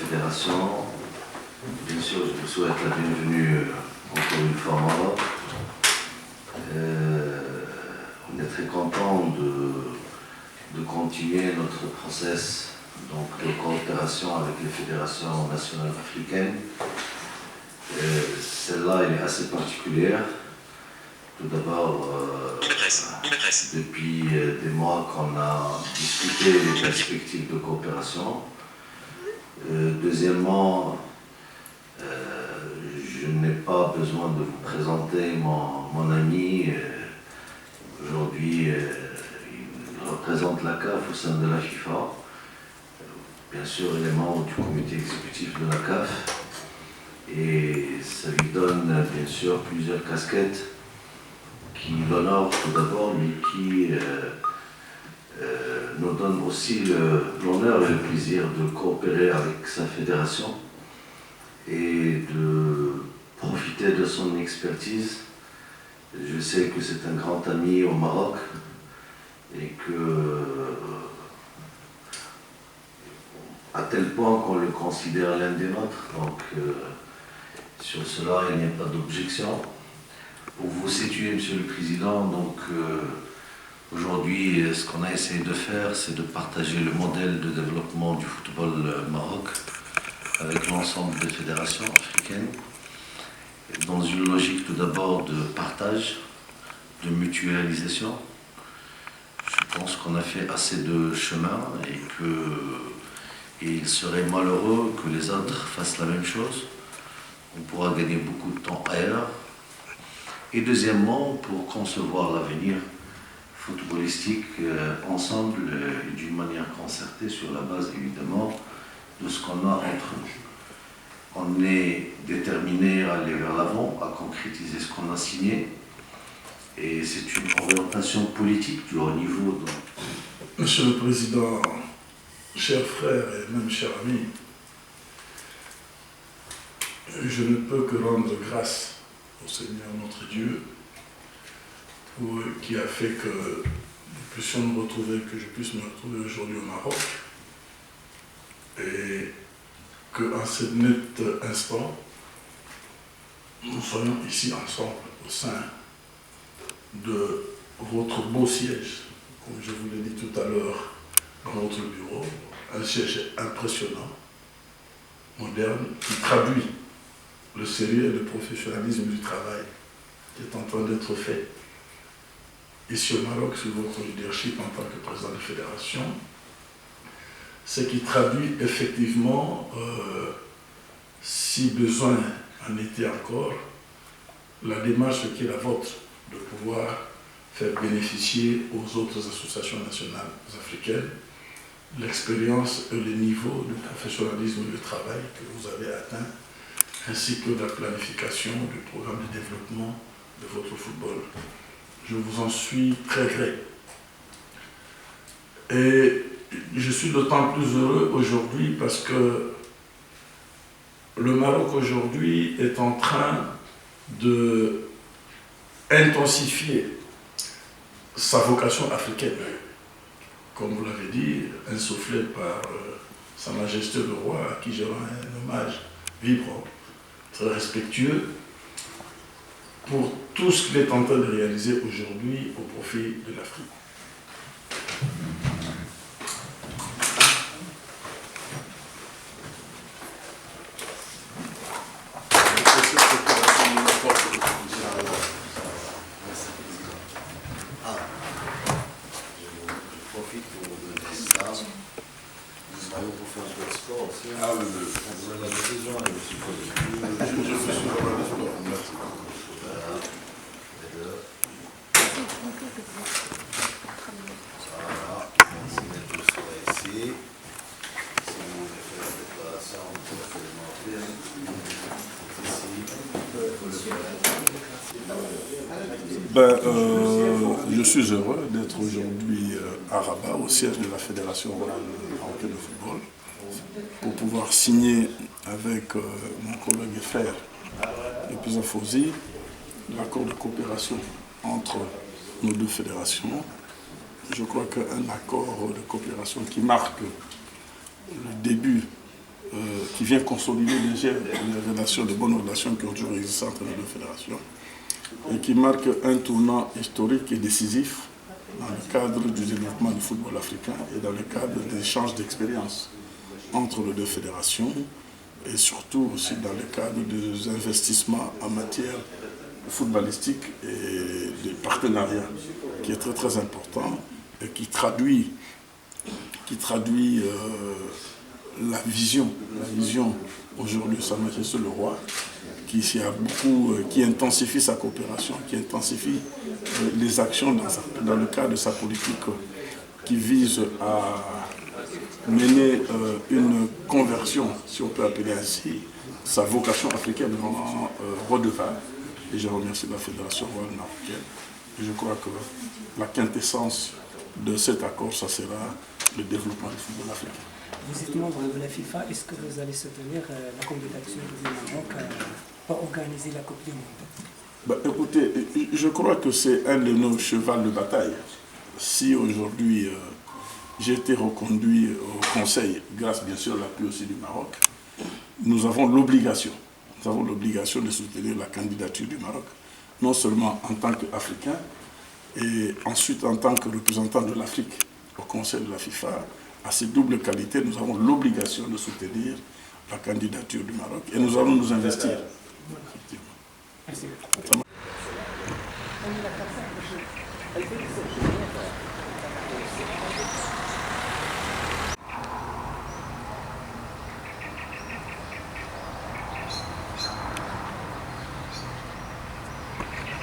fédération. Bien sûr, je vous souhaite la bienvenue encore une fois en Maroc. On est très content de continuer notre process donc, de coopération avec les fédérations nationales africaines. Celle-là, elle est assez particulière. Tout d'abord, depuis des mois qu'on a discuté des perspectives de coopération. Deuxièmement, je n'ai pas besoin de vous présenter mon ami. Aujourd'hui, il représente la CAF au sein de la FIFA. Bien sûr, il est membre du comité exécutif de la CAF. Et ça lui donne bien sûr plusieurs casquettes qui l'honorent tout d'abord, mais qui nous donne aussi l'honneur et le plaisir de coopérer avec sa fédération et de profiter de son expertise. Je sais que c'est un grand ami au Maroc et que à tel point qu'on le considère l'un des nôtres. Donc sur cela, il n'y a pas d'objection. Pour vous situer, Monsieur le Président, donc aujourd'hui, ce qu'on a essayé de faire, c'est de partager le modèle de développement du football Maroc avec l'ensemble des fédérations africaines, dans une logique tout d'abord de partage, de mutualisation. Je pense qu'on a fait assez de chemin et il serait malheureux que les autres fassent la même chose. On pourra gagner beaucoup de temps ailleurs. Et deuxièmement, pour concevoir l'avenir footballistique ensemble et d'une manière concertée sur la base évidemment de ce qu'on a entre nous. On est déterminé à aller vers l'avant, à concrétiser ce qu'on a signé. Et c'est une orientation politique du haut niveau. Donc. Monsieur le Président, chers frères et même chers amis, je ne peux que rendre grâce au Seigneur notre Dieu qui a fait que nous puissions nous retrouver, que je puisse me retrouver aujourd'hui au Maroc et qu'en ce net instant, nous soyons ici ensemble au sein de votre beau siège, comme je vous l'ai dit tout à l'heure dans votre bureau, un siège impressionnant, moderne, qui traduit le sérieux et le professionnalisme du travail qui est en train d'être fait ici au Maroc sous votre leadership en tant que président de fédération, ce qui traduit effectivement, si besoin en était encore, la démarche qui est la vôtre de pouvoir faire bénéficier aux autres associations nationales africaines l'expérience et le niveau de professionnalisme du travail que vous avez atteint, ainsi que la planification du programme de développement de votre football. Je vous en suis très gré. Et je suis d'autant plus heureux aujourd'hui parce que le Maroc aujourd'hui est en train de intensifier sa vocation africaine, comme vous l'avez dit, insufflée par Sa Majesté le Roi, à qui je rends un hommage vibrant, très respectueux, pour tout ce qu'il est en train de réaliser aujourd'hui au profit de l'Afrique. Je suis heureux d'être aujourd'hui à Rabat, au siège de la Fédération marocaine de football, pour pouvoir signer avec mon collègue et frère, Episa Fauzi, l'accord de coopération entre nos deux fédérations. Je crois qu'un accord de coopération qui marque le début qui vient consolider déjà les relations, de bonnes relations qui ont toujours existé entre les deux fédérations, et qui marque un tournant historique et décisif dans le cadre du développement du football africain et dans le cadre des échanges d'expériences entre les deux fédérations, et surtout aussi dans le cadre des investissements en matière footballistique et des partenariats, qui est très très important et qui traduit la vision aujourd'hui de Sa Majesté le Roi, qui intensifie sa coopération, qui intensifie les actions dans le cadre de sa politique qui vise à mener une conversion, si on peut appeler ainsi, sa vocation africaine en redevable. Et je remercie la Fédération royale marocaine. Et je crois que la quintessence de cet accord, ça sera le développement du football africain. Vous êtes membre de la FIFA, est-ce que vous allez soutenir la candidature du Maroc pour organiser la Coupe du Monde? Écoutez, je crois que c'est un de nos chevals de bataille. Si aujourd'hui j'ai été reconduit au Conseil, grâce bien sûr à l'appui aussi du Maroc, nous avons l'obligation de soutenir la candidature du Maroc, non seulement en tant qu'Africain, et ensuite en tant que représentant de l'Afrique au Conseil de la FIFA. À ces doubles qualités, nous avons l'obligation de soutenir la candidature du Maroc et nous allons nous investir. Merci.